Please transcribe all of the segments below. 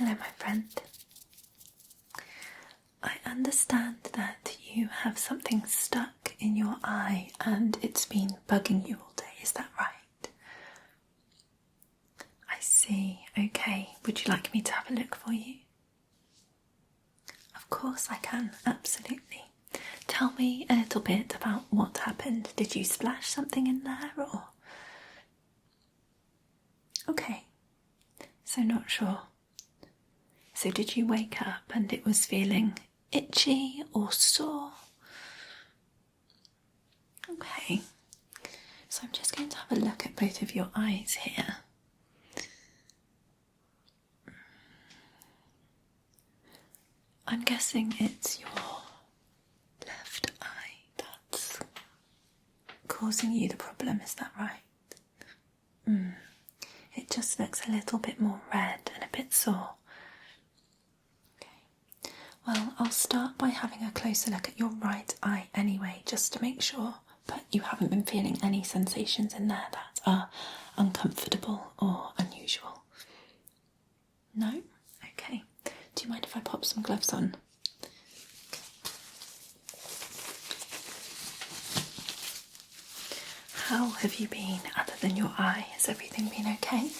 Hello, my friend. I understand that you have something stuck in your eye and it's been bugging you all day, is that right? I see, okay. Would you like me to have a look for you? Of course I can, absolutely. Tell me a little bit about what happened. Did you splash something in there or? Okay, so not sure. So did you wake up and it was feeling itchy or sore? Okay, so I'm just going to have a look at both of your eyes here. I'm guessing it's your left eye that's causing you the problem, is that right? It just looks a little bit more red and a bit sore. Okay. Well, I'll start by having a closer look at your right eye anyway, just to make sure, but you haven't been feeling any sensations in there that are uncomfortable or unusual. No? Okay. Do you mind if I pop some gloves on? How have you been other than your eye? Has everything been okay?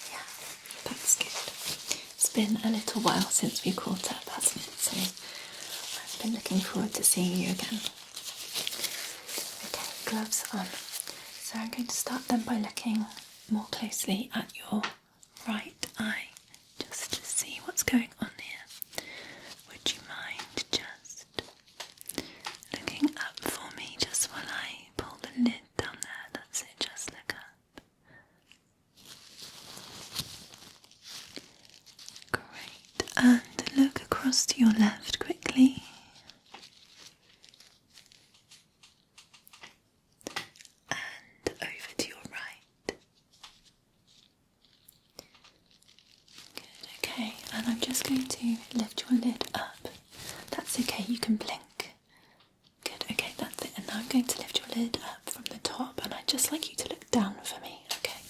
Yeah, that's good. It's been a little while since we caught up, hasn't it? So I've been looking forward to seeing you again. Okay, gloves on. So I'm going to start then by looking more closely at your right eye, just to see what's going on here. Would you mind just looking up for me just while I pull the lid down there? That's it, just look up. Great, and look across to your left quickly. And over to your right. Good, okay, and I'm just going to lift your lid up. That's okay, you can blink. Good, okay, that's it. And now I'm going to lift your lid up from the top, and I'd just like you to look down for me, okay?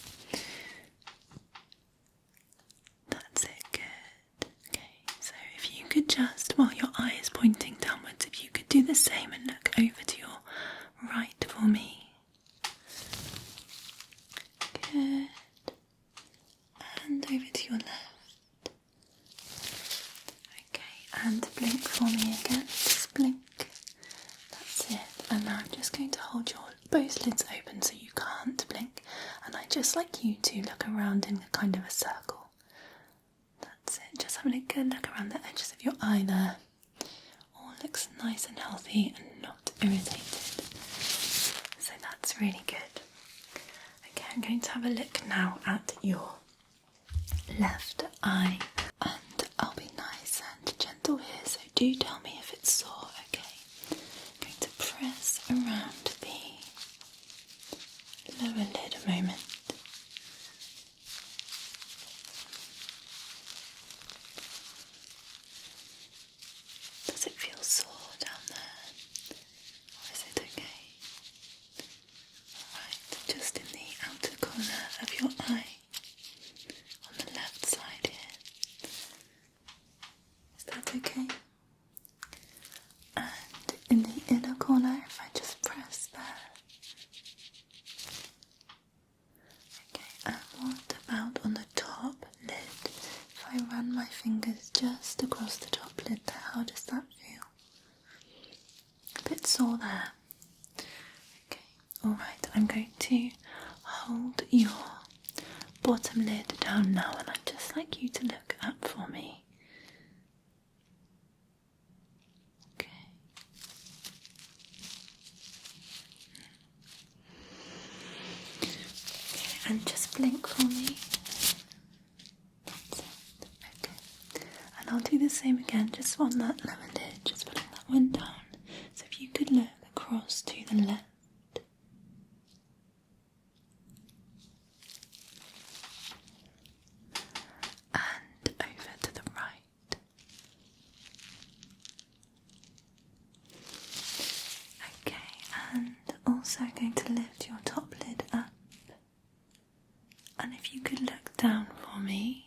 That's it, good. Okay, so if you could just, while your eye is pointing downwards, if you could do the same and look over to your right for me. Good. And over to your left. Okay, and blink for me again. Just blink. That's it. And now I'm just going to hold your both lids open so you can't blink. And I'd just like you to look around in a kind of a circle. That's it. Just having a good look around the edges of your eye there. All looks nice and healthy and not irritated. So that's really good. Okay, I'm going to have a look now at your left eye. And I'll be nice and gentle here, so do tell me if it's sore, okay? I'm going to press around the lower lid a moment. Does it feel sore down there? Or is it okay? Alright, just in the outer corner of your eye, on the left side here. Is that okay? And in the inner corner, if I just press there. Okay, and what about on the top lid? If I run my fingers just across the top lid there, how does that feel? A bit sore there. Okay, alright, I'm going to hold your bottom lid down now, and I'd just like you to look up for me. Okay. And just blink for me. That's it. Okay. And I'll do the same again, just on that lower lid, just putting that one down. So if you could look across to the left. And over to the right. Okay, and also going to lift your top lid up. And if you could look down for me.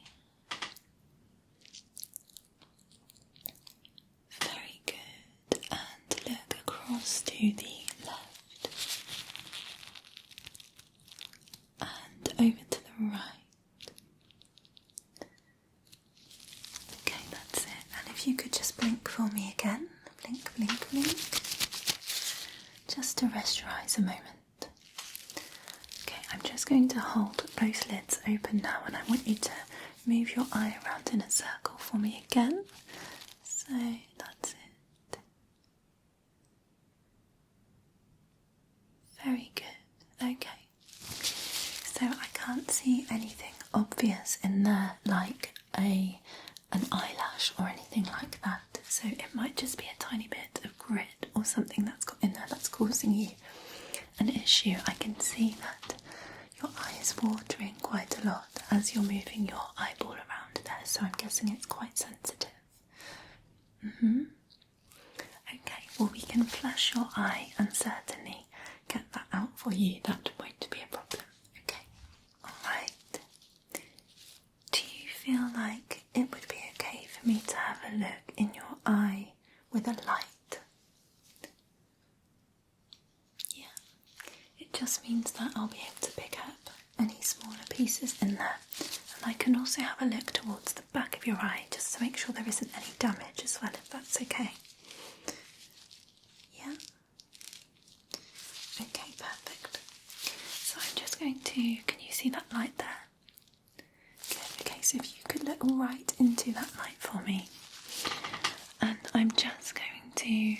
for me again. Blink, blink, blink. Just to rest your eyes a moment. Okay, I'm just going to hold both lids open now, and I want you to move your eye around in a circle for me again. So that's it. Very good. Okay. So I can't see anything obvious in there like an eyelash or anything like that. So it might just be a tiny bit of grit or something that's got in there that's causing you an issue. I can see that your eye is watering quite a lot as you're moving your eyeball around there, so I'm guessing it's quite sensitive. Okay, well we can flush your eye and certainly get that out for you. That won't be a problem. Okay, alright. Do you feel like it would be okay for me to have a look in your eye with a light? Yeah, it just means that I'll be able to pick up any smaller pieces in there. And I can also have a look towards the back of your eye just to make sure there isn't any damage as well, if that's okay. Yeah? Okay, perfect. So I'm just going to, can you see that light there? Good, okay, so if you could look right into that light for me. And I'm just going to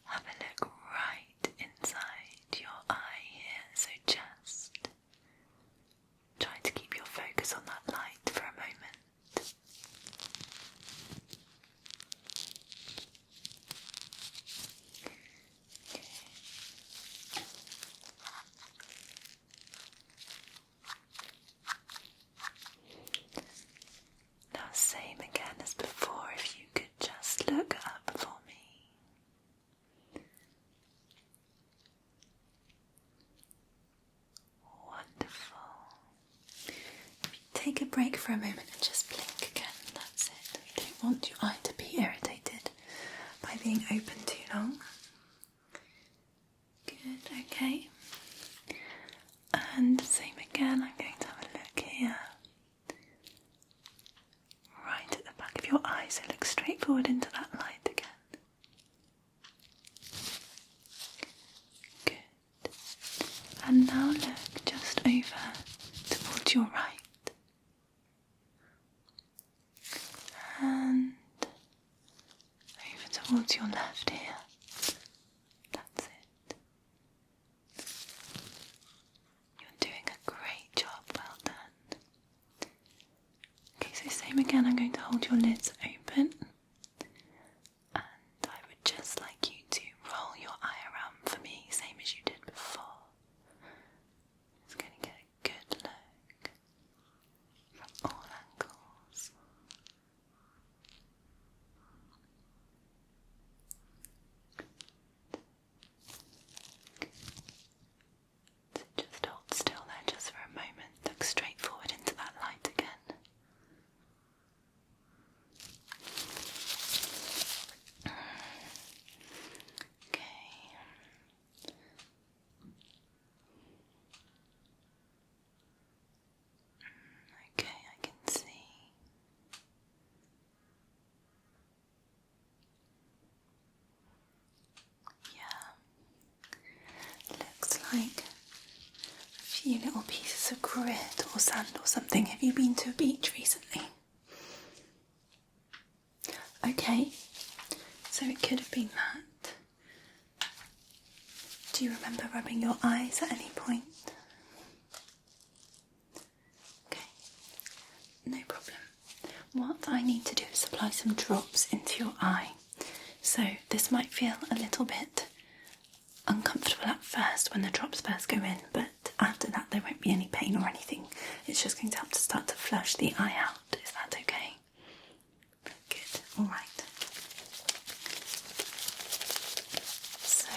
have a look right inside your eye here, so just try to keep your focus on that light for a moment. Okay. Now same again as before, if you could just look up for me. Wonderful. If you take a break for a moment and just blink again, that's it. We don't want your eye to be irritated by being open too long. Good, okay. And same again, I'm going to have a look here. Right at the back of your eye, so look straight forward into that light again. Good. And now look just over towards your right. And over towards your left here. That's it. You're doing a great job, well done. Okay, so same again, I'm going to hold your lids open. And I would just like you to roll your eye around for me, same as you did before. Just going to get a good look from all angles. So just hold still there just for a moment. Look straight forward into that light again. Okay, I can see. Yeah, looks like a few little pieces of grit or sand or something. Have you been to a beach recently? Okay, so it could have been that. Do you remember rubbing your eyes at any point? Okay, no problem. What I need to do is apply some drops into your eye. So this might feel a little bit uncomfortable at first when the drops first go in, but after that there won't be any pain or anything. It's just going to help to start to flush the eye out. Is that okay? Good, alright. So,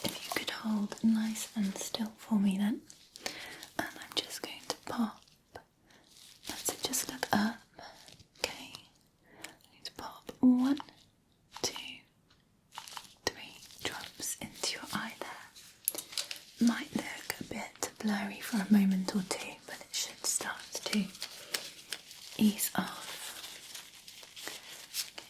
if you could hold nice and still for me then, and I'm just going to pop. That's it, just look up. Okay, I'm going to pop 1, 2, 3 drops into your eye there. Might look a bit blurry for a moment or two, but it should start to ease off. Okay.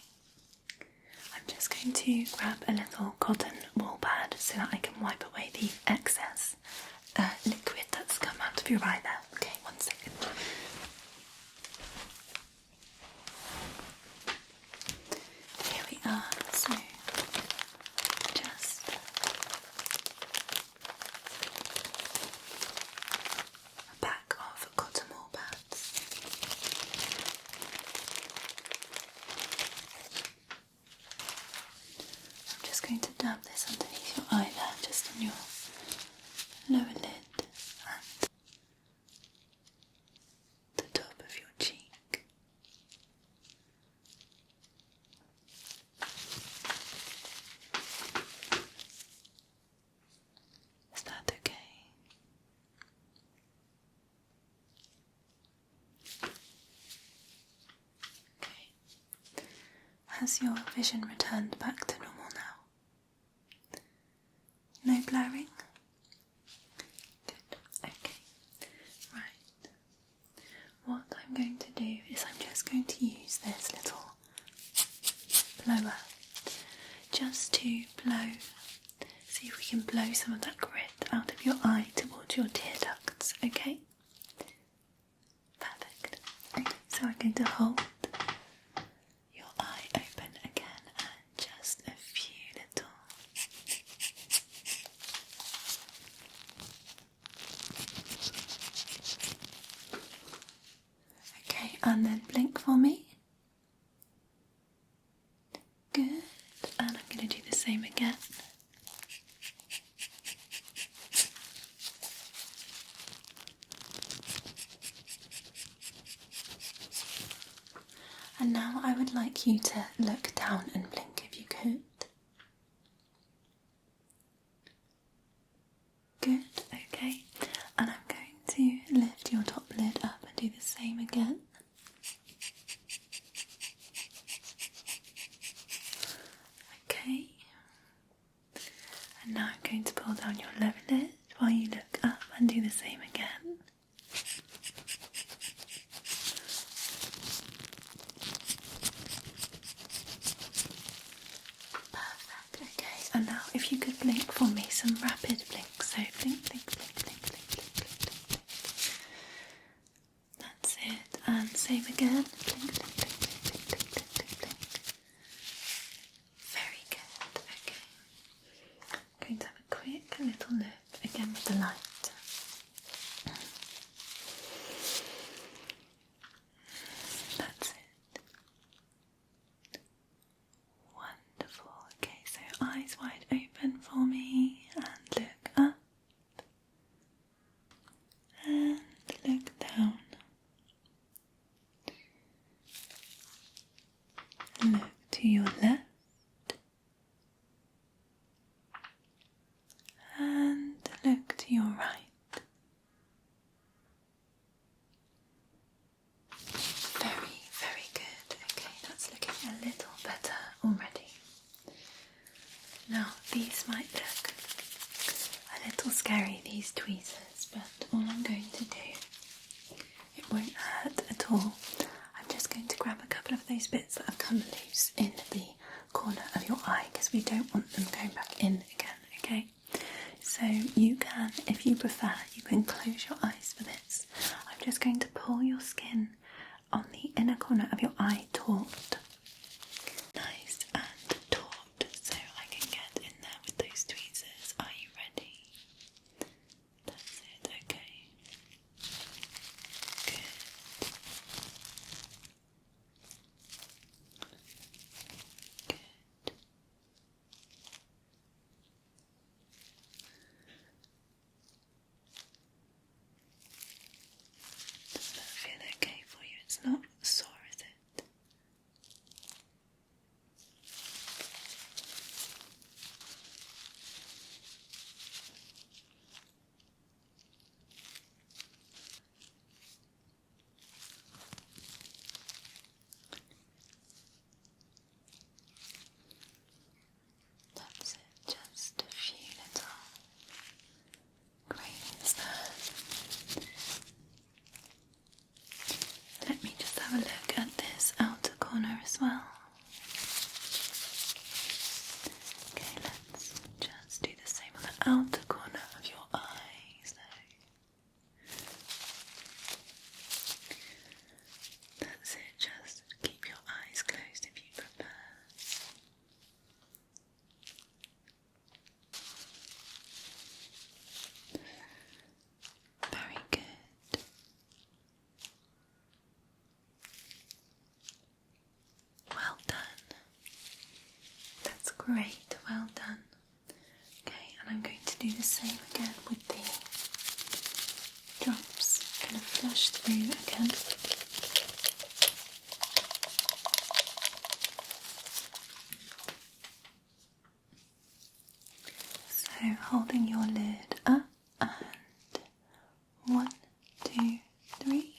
I'm just going to grab a little cotton wool pad so that I can wipe away the excess liquid that's come out of your eye there. Okay, 1 second. Here we are, so just a pack of cotton wool pads. I'm just going to dab this underneath your eye there, just on your lower lid and the top of your cheek. Is that okay? Okay. Has your vision returned back to normal now? No blurring? Good. Okay. Right. What I'm going to do is I'm just going to use this little blower just to blow, see if we can blow some of that grit out of your eye towards your tear ducts, okay? Perfect. Okay, so I'm going to hold your eye open again and just a few little okay, and then blink for me. Good, and I'm going to do the same again. And now I would like you to look down and blink if you could. Good, okay. And I'm going to lift your top lid up and do the same again. Okay. And now I'm going to pull down your lower lid while you look up and do the same again. Perfect, okay. And now if you could blink for me, some rapid blinks. So blink, blink, blink, blink, blink, blink, blink, blink. That's it. And same again. Blink, blink, blink, blink, blink, blink, blink, blink. Very good, okay. I'm going to have a quick little look again with the light. That's it. Wonderful. Okay, so eyes wide open for me and look up and look down. Look to your left and look to your right. Very, very good. Okay, that's looking a little better already. Now, these might look a little scary, these tweezers, but all I'm going to do, it won't hurt at all. I'm just going to grab a couple of those bits that have come loose in the corner of your eye because we don't want them going back in again, okay? So you can, if you prefer, you can close your eyes for this. I'm just going to pull your skin on the inner corner of your eye taut. Nice and taut, so I can get in there with those tweezers. Are you ready? That's it, okay. Good. Good. Does that feel okay for you? It's not sore, is it? well. Okay, let's just do the same on the outer corner of your eyes. That's it, just keep your eyes closed if you prefer. Very good. Well done. That's great, well done. Okay, and I'm going to do the same again with the drops. I'm going to flush through again. So holding your lid up and 1, 2, 3.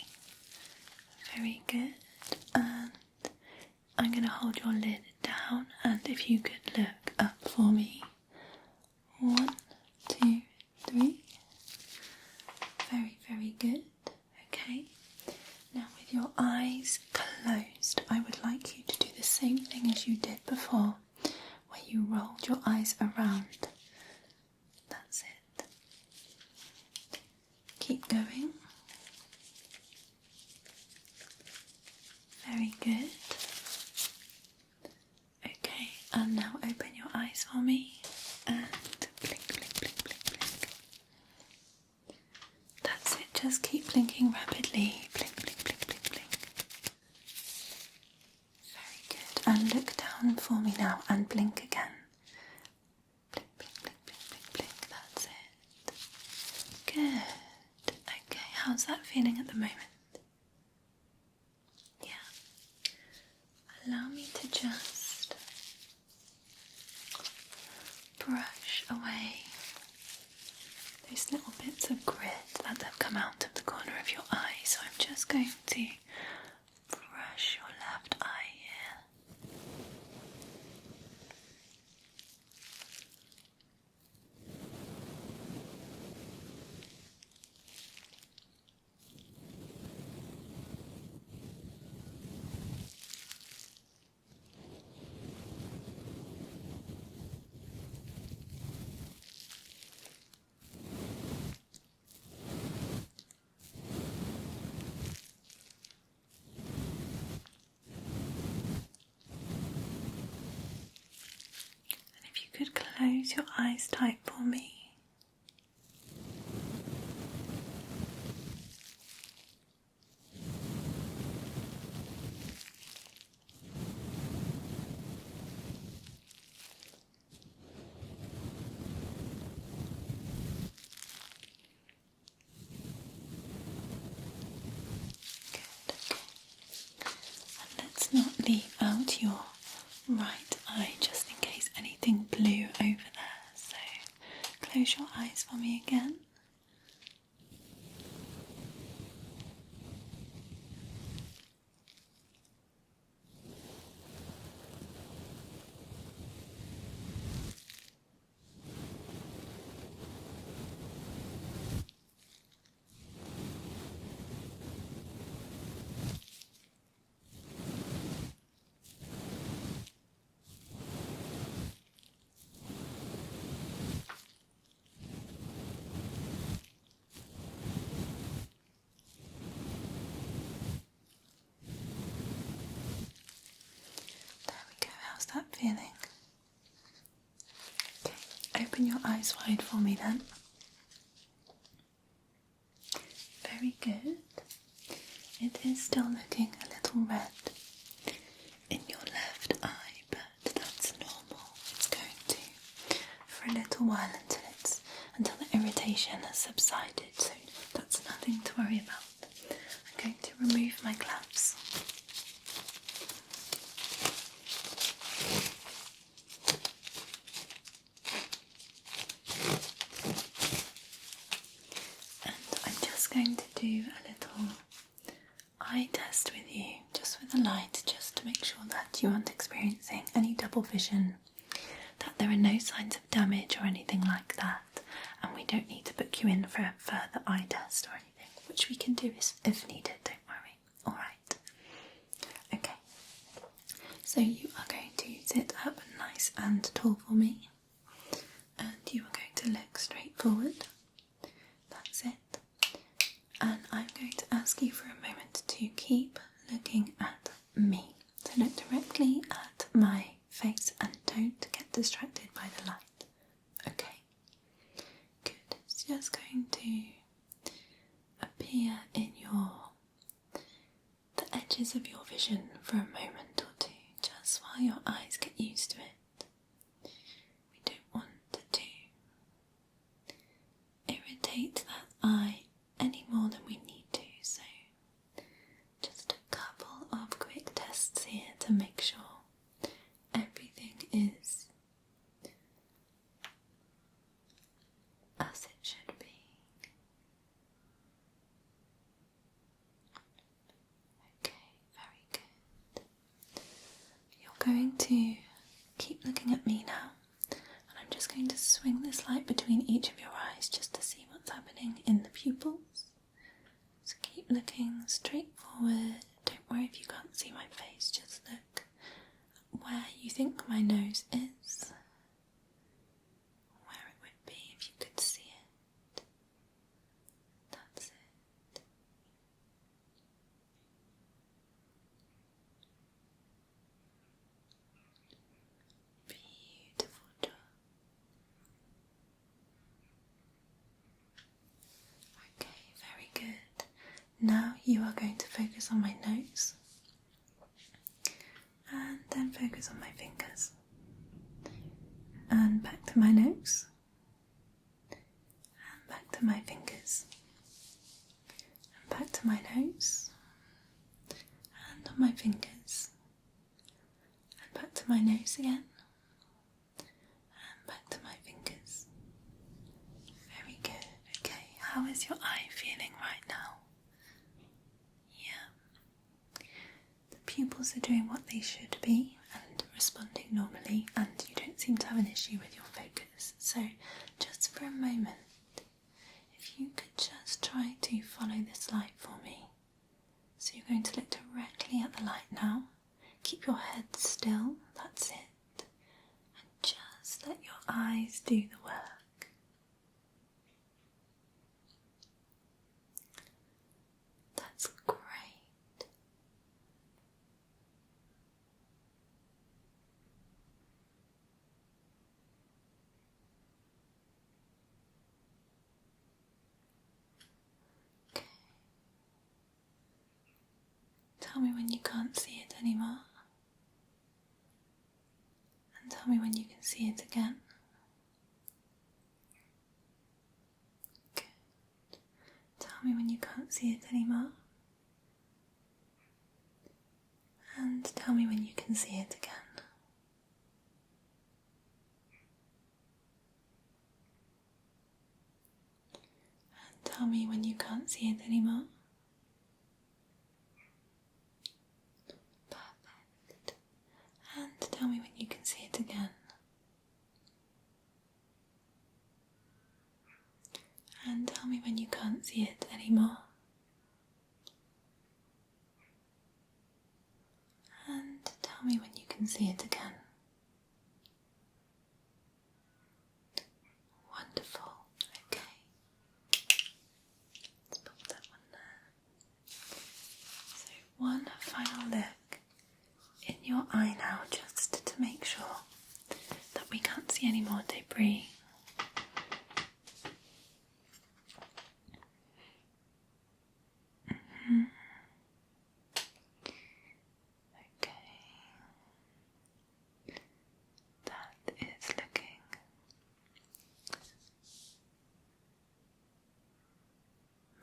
Very good. And I'm going to hold your lid down, and if you could look up for me. 1, 2, 3. Very, very good. Okay. Now with your eyes closed, I would like you to do the same thing as you did before, where you rolled your eyes around. That's it. Keep going. Very good. Okay, and now open your eyes for me and blink, blink, blink, blink, blink. That's it, just keep blinking rapidly. Blink, blink, blink, blink, blink. Very good. And look down for me now and blink again. Blink, blink, blink, blink, blink, blink. That's it. Good. Okay, how's that feeling at the moment? Allow me to just brush away those little bits of grit that have come out of the corner of your eye. So I'm just going to brush your left eye here. Could close your eyes tight for me. Good, okay. And let's not leave out your right eye just in case anything blue over there. So close your eyes for me again. How's that feeling? Okay, open your eyes wide for me then. Very good. It is still looking a little red in your left eye, but that's normal. It's going to for a little while until the irritation has subsided, so that's nothing to worry about. I'm going to remove my gloves. Going to do a little eye test with you, just with the light, just to make sure that you aren't experiencing any double vision, that there are no signs of damage or anything like that, and we don't need to book you in for a further eye test or anything, which we can do if needed, don't worry. Alright. Okay. So you are going to sit up nice and tall for me, and you are going to look straight forward. That's it. And I'm going to ask you for a moment to keep looking at me. So look directly at my face and don't get distracted by the light. Okay, good. It's just going to appear in the edges of your vision for a moment or two, just while your eyes get used to it. We don't want to irritate that eye any more than we need to, so just a couple of quick tests here to make sure everything is as it should be. Okay, very good. You're going to keep looking at me now, and I'm just going to swing this light between each of your eyes just to see what's happening in the pupils. So keep looking straight forward. Don't worry if you can't see my face, just look where you think my nose is, where it would be if you could see it. That's it. Beautiful job. Okay, very good. Now you are going to focus on my nose and then focus on my fingers. And back to my nose and back to my fingers. And back to my nose and on my fingers. And back to my nose again and back to my fingers. Very good. Okay, how is your eye feeling right now? Yeah. The pupils are doing what they should be and responding normally, and you don't seem to have an issue with your focus. So just for a moment, if you could just try to follow this light for me. So you're going to look directly at the light now. Keep your head still, that's it. And just let your eyes do the work. That's great. Okay. Tell me when you can't see it anymore. And tell me when you can see it again. Good. Tell me when you can't see it anymore. And tell me when you can see it again. And tell me when you can't see it anymore. Perfect. And tell me when you can see it again. And tell me when you can't see it anymore. And tell me when you can see it again. Wonderful. Okay. Let's pop that one there. So one final look in your eye now, just to make sure that we can't see any more debris. Okay. That is looking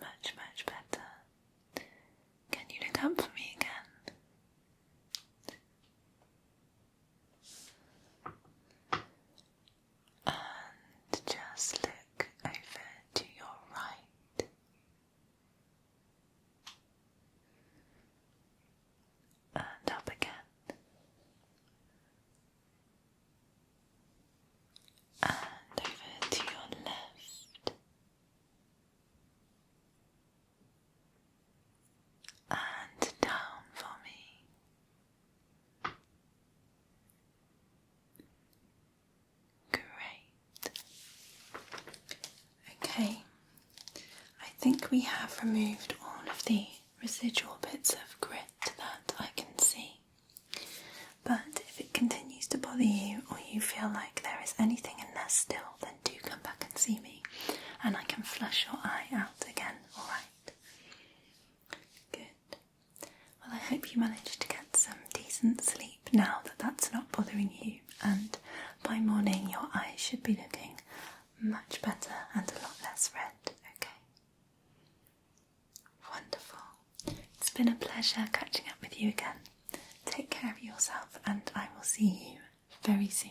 much, much better. Can you look up for me again? And just look over to your right. And up again. And over to your left. think we have removed all of the residual bits of grit that I can see. But if it continues to bother you, or you feel like there is anything in there still, then do come back and see me and I can flush your eye out again, alright? Good. Well, I hope you managed to get some decent sleep now that that's not bothering you, and by morning your eyes should be looking much better and a lot less red, okay? Wonderful. It's been a pleasure catching up with you again. Take care of yourself and I will see you very soon.